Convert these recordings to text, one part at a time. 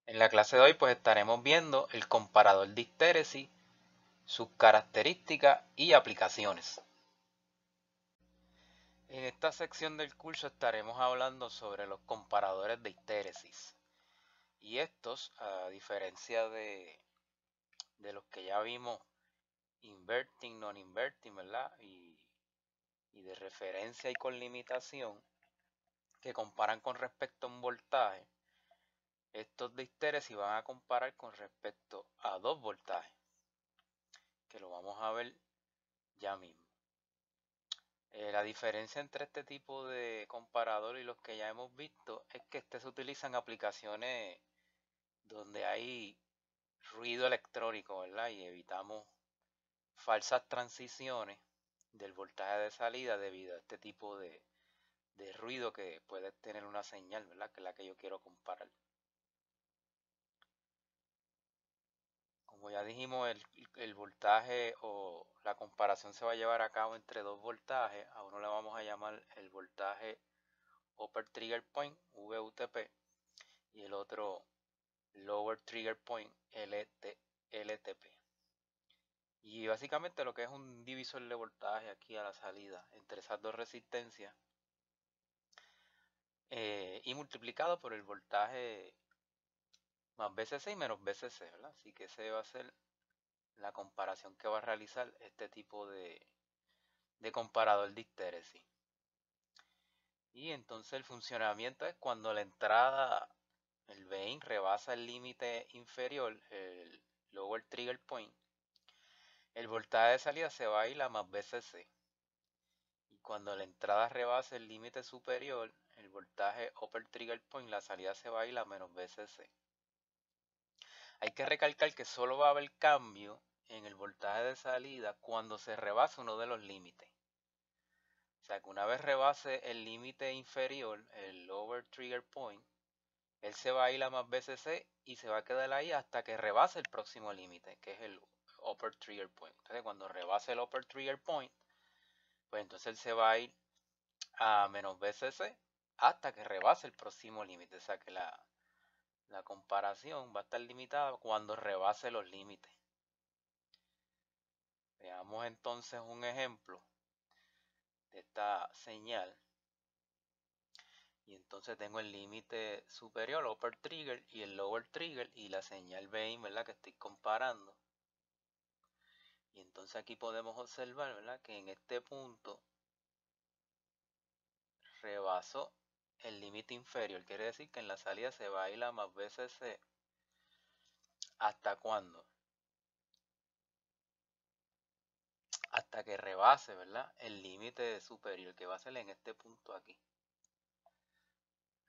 En la clase de hoy pues estaremos viendo el comparador de histéresis, sus características y aplicaciones. En esta sección del curso estaremos hablando sobre los comparadores de histéresis. Y estos, a diferencia de los que ya vimos, inverting, non-inverting, ¿verdad? Y de referencia y con limitación, que comparan con respecto a un voltaje, estos de histéresis van a comparar con respecto a dos voltajes, que lo vamos a ver ya mismo. La diferencia entre este tipo de comparador y los que ya hemos visto es que se utilizan aplicaciones donde hay ruido electrónico, ¿verdad? Y evitamos falsas transiciones del voltaje de salida debido a este tipo de ruido que puede tener una señal, ¿verdad? Que es la que yo quiero comparar. Como ya dijimos, el voltaje o la comparación se va a llevar a cabo entre dos voltajes. A uno le vamos a llamar el voltaje Upper Trigger Point, VUTP, y el otro Lower Trigger Point, LTP. Y básicamente lo que es un divisor de voltaje aquí a la salida entre esas dos resistencias y multiplicado por el voltaje más VCC y menos VCC, ¿verdad? Así que ese va a ser la comparación que va a realizar este tipo de comparador de histéresis. Y entonces el funcionamiento es cuando la entrada, el Vin rebasa el límite inferior, el lower trigger point, el voltaje de salida se va a ir a más VCC. Y cuando la entrada rebasa el límite superior, el voltaje upper trigger point, la salida se va a ir a menos VCC. Hay que recalcar que solo va a haber cambio en el voltaje de salida cuando se rebasa uno de los límites. O sea que una vez rebase el límite inferior, el lower trigger point, él se va a ir a más VCC y se va a quedar ahí hasta que rebase el próximo límite, que es el upper trigger point. Entonces cuando rebase el upper trigger point, pues entonces él se va a ir a menos VCC hasta que rebase el próximo límite. O sea que la comparación va a estar limitada cuando rebase los límites. Veamos entonces un ejemplo de esta señal. Y entonces tengo el límite superior, upper trigger, y el lower trigger, y la señal Bain, ¿verdad? Que estoy comparando. Y entonces aquí podemos observar, ¿verdad? Que en este punto rebasó el límite inferior. Quiere decir que en la salida se va a ir a más VCC. ¿Hasta cuándo? Hasta que rebase, ¿verdad? El límite superior, que va a ser en este punto aquí,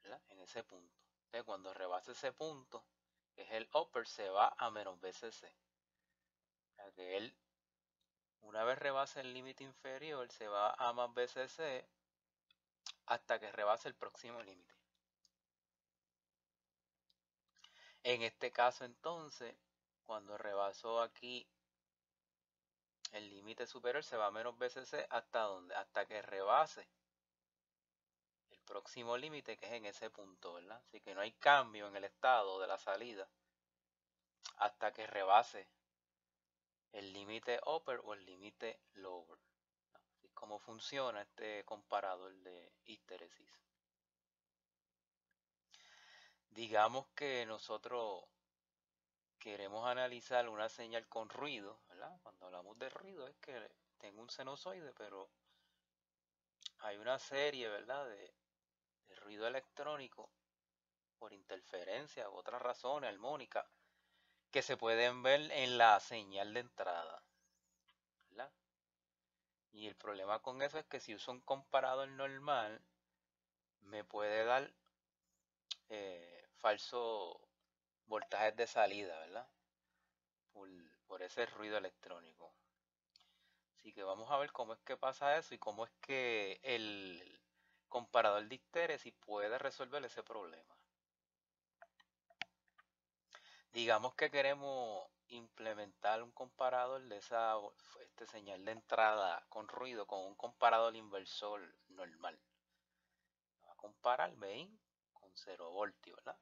¿verdad? En ese punto. Entonces cuando rebase ese punto, que es el upper, se va a menos VCC. O sea que él, una vez rebase el límite inferior, se va a más VCC hasta que rebase el próximo límite. En este caso entonces, cuando rebasó aquí el límite superior, se va a menos VCC hasta donde, hasta que rebase el próximo límite, que es en ese punto, ¿verdad? Así que no hay cambio en el estado de la salida hasta que rebase el límite upper o el límite lower. Así es como funciona este comparador de histéresis. Digamos que nosotros queremos analizar una señal con ruido, ¿verdad? Cuando hablamos de ruido es que tengo un sinusoide, pero hay una serie, ¿verdad? De ruido electrónico por interferencia u otras razones armónicas que se pueden ver en la señal de entrada, ¿verdad? Y el problema con eso es que si uso un comparador normal, me puede dar falso voltajes de salida, ¿verdad? Por ese ruido electrónico. Así que vamos a ver cómo es que pasa eso y cómo es que el comparador de histéresis puede resolver ese problema. Digamos que queremos implementar un comparador de esa señal de entrada con ruido con un comparador inversor normal. Va a comparar, ¿ven? Con 0 voltios, ¿verdad?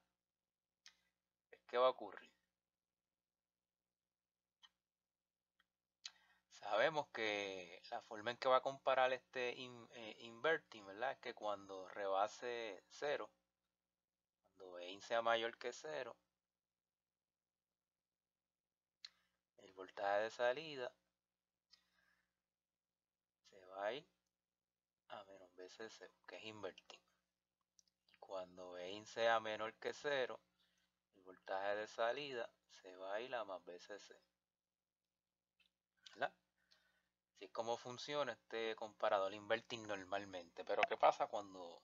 Es ¿qué va a ocurrir? Sabemos que la forma en que va a comparar este inverting, ¿verdad? Es que cuando rebase 0, cuando Ein sea mayor que 0, el voltaje de salida se va a ir a menos BCC, que es inverting. Y cuando Ein sea menor que 0, el voltaje de salida se va a ir a más BCC, ¿verdad? Así es como funciona este comparador inverting normalmente. Pero ¿qué pasa cuando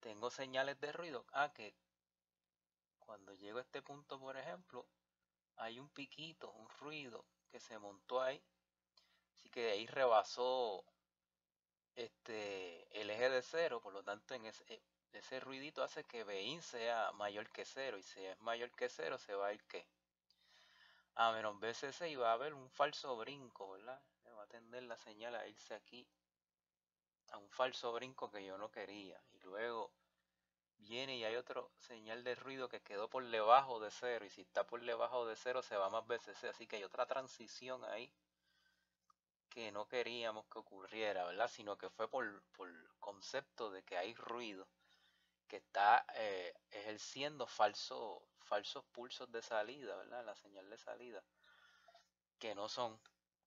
tengo señales de ruido? Que cuando llego a este punto, por ejemplo, hay un piquito, un ruido que se montó ahí. Así que de ahí rebasó el eje de 0, por lo tanto ese ruidito hace que Bin sea mayor que 0, y si es mayor que 0 se va a ir ¿qué? A menos BCC, y va a haber un falso brinco, ¿verdad? Me va a tender la señal a irse aquí a un falso brinco que yo no quería, y luego viene y hay otro señal de ruido que quedó por debajo de 0, y si está por debajo de 0 se va a más BCC, así que hay otra transición ahí que no queríamos que ocurriera, ¿verdad? Sino que fue por concepto de que hay ruido que está ejerciendo falsos pulsos de salida, ¿verdad? La señal de salida, que no son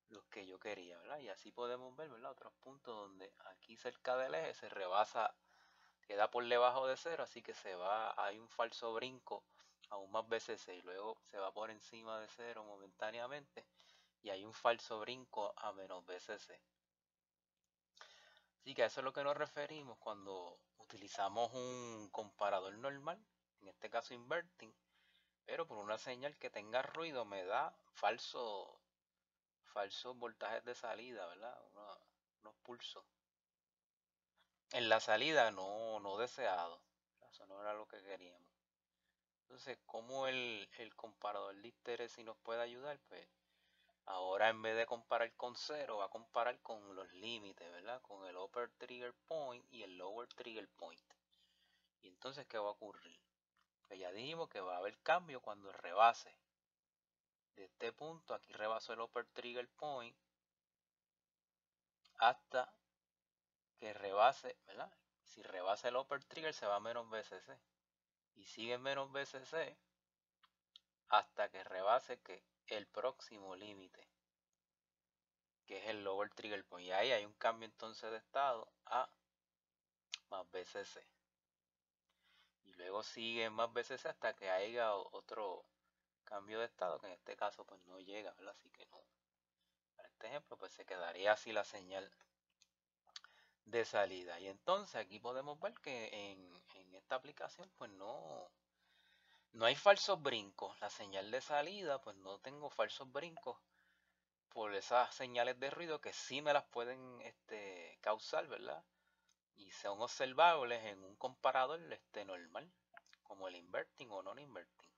los que yo quería, ¿verdad? Y así podemos ver, ¿verdad? Otros puntos donde aquí cerca del eje se rebasa, queda por debajo de 0, así que hay un falso brinco aún más BCC, y luego se va por encima de 0 momentáneamente, y hay un falso brinco a menos BCC. Así que a eso es lo que nos referimos cuando utilizamos un comparador normal, en este caso inverting, pero por una señal que tenga ruido me da falsos voltajes de salida, ¿verdad? Unos pulsos en la salida no deseado. Eso no era lo que queríamos. Entonces, ¿cómo el comparador de histeresis nos puede ayudar? Pues ahora, en vez de comparar con 0, va a comparar con los límites, ¿verdad? Con el upper trigger point y el lower trigger point. Y entonces, ¿qué va a ocurrir? Pues ya dijimos que va a haber cambio cuando rebase. De este punto, aquí rebasó el upper trigger point hasta que rebase, ¿verdad? Si rebasa el upper trigger se va a menos BCC. Y sigue en menos BCC hasta que rebase el próximo límite, que es el lower trigger point. Y ahí hay un cambio entonces de estado a más BCC. Y luego sigue más BCC hasta que haya otro cambio de estado, que en este caso pues no llega, ¿verdad? Así que no. Para este ejemplo pues se quedaría así la señal de salida. Y entonces aquí podemos ver que en esta aplicación pues no hay falsos brincos. La señal de salida pues no tengo falsos brincos por esas señales de ruido que sí me las pueden causar, ¿verdad? Y son observables en un comparador normal, como el inverting o non-inverting.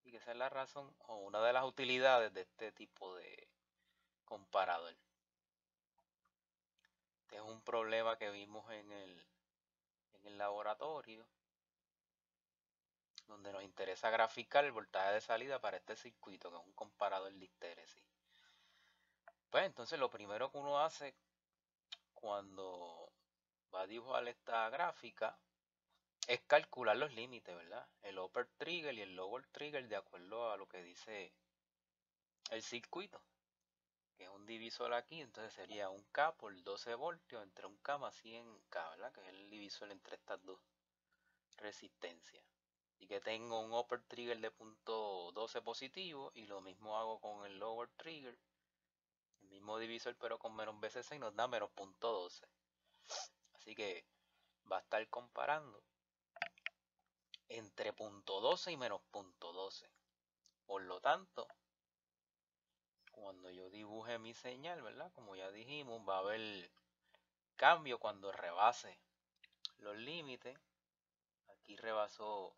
Y que esa es la razón o una de las utilidades de este tipo de comparador. Este es un problema que vimos en el laboratorio, donde nos interesa graficar el voltaje de salida para este circuito, que es un comparador de histéresis. Pues entonces lo primero que uno hace cuando va a dibujar esta gráfica es calcular los límites, ¿verdad? El upper trigger y el lower trigger de acuerdo a lo que dice el circuito, que es un divisor aquí, entonces sería un K por 12 voltios entre un K más 100K, ¿verdad? Que es el divisor entre estas dos resistencias. Y que tengo un upper trigger de punto 12 positivo, y lo mismo hago con el lower trigger, el mismo divisor pero con menos BCC, y nos da menos punto 12. Así que va a estar comparando entre punto 12 y menos punto 12. Por lo tanto, cuando yo dibuje mi señal, ¿verdad? Como ya dijimos, va a haber cambio cuando rebase los límites. Aquí rebasó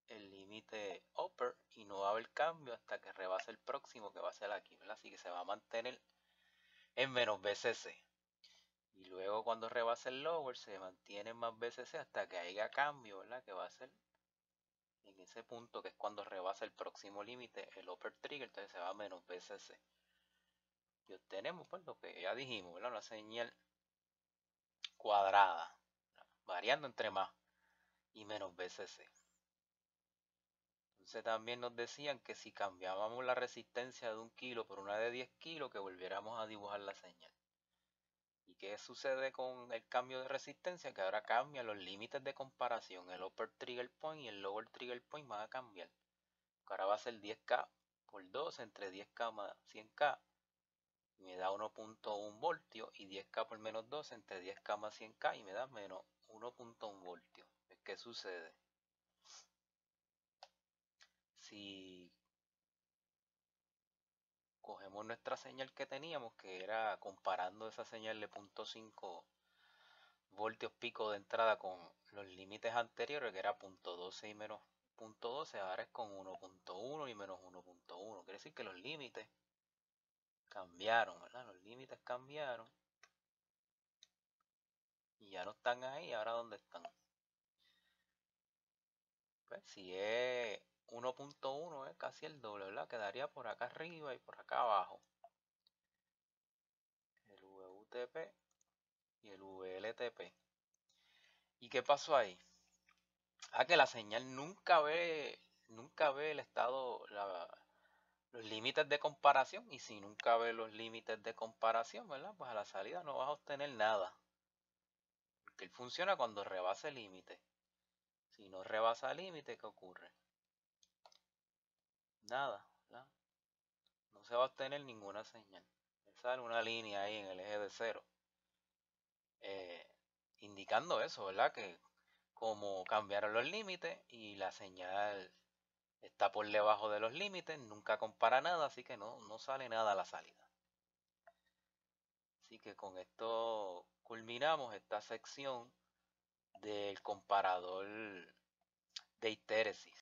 el límite upper y no va a haber cambio hasta que rebase el próximo, que va a ser aquí, ¿verdad? Así que se va a mantener en menos BCC. Y luego cuando rebase el lower se mantiene en más BCC hasta que haya cambio, ¿verdad? Que va a ser En ese punto, que es cuando rebasa el próximo límite, el upper trigger, entonces se va a menos BCC. Y obtenemos pues lo que ya dijimos, ¿verdad? Una señal cuadrada, variando entre más y menos BCC. Entonces también nos decían que si cambiábamos la resistencia de 1 kilo por una de 10 kilos, que volviéramos a dibujar la señal. ¿Y qué sucede con el cambio de resistencia? Que ahora cambian los límites de comparación. El upper trigger point y el lower trigger point van a cambiar. Ahora va a ser 10K por 2 entre 10K más 100K. Y me da 1.1 voltios. Y 10K por menos 2 entre 10K más 100K. Y me da menos 1.1 voltios. ¿Qué sucede? Si cogemos nuestra señal que teníamos, que era comparando esa señal de 0.5 voltios pico de entrada con los límites anteriores, que era 0.12 y menos 0.12, ahora es con 1.1 y menos 1.1. Quiere decir que los límites cambiaron, ¿verdad? Los límites cambiaron y ya no están ahí. ¿Ahora dónde están? Pues si es 1.1 es casi el doble, ¿verdad? Quedaría por acá arriba y por acá abajo. El VUTP y el VLTP. ¿Y qué pasó ahí? Que la señal nunca ve el estado, los límites de comparación. Y si nunca ve los límites de comparación, ¿verdad? Pues a la salida no vas a obtener nada. Porque él funciona cuando rebasa el límite. Si no rebasa el límite, ¿qué ocurre? Nada, ¿verdad? No se va a obtener ninguna señal. Sale una línea ahí en el eje de cero. eh, Indicando eso, ¿verdad? Que como cambiaron los límites y la señal está por debajo de los límites, nunca compara nada, así que no sale nada a la salida. Así que con esto culminamos esta sección del comparador de histéresis.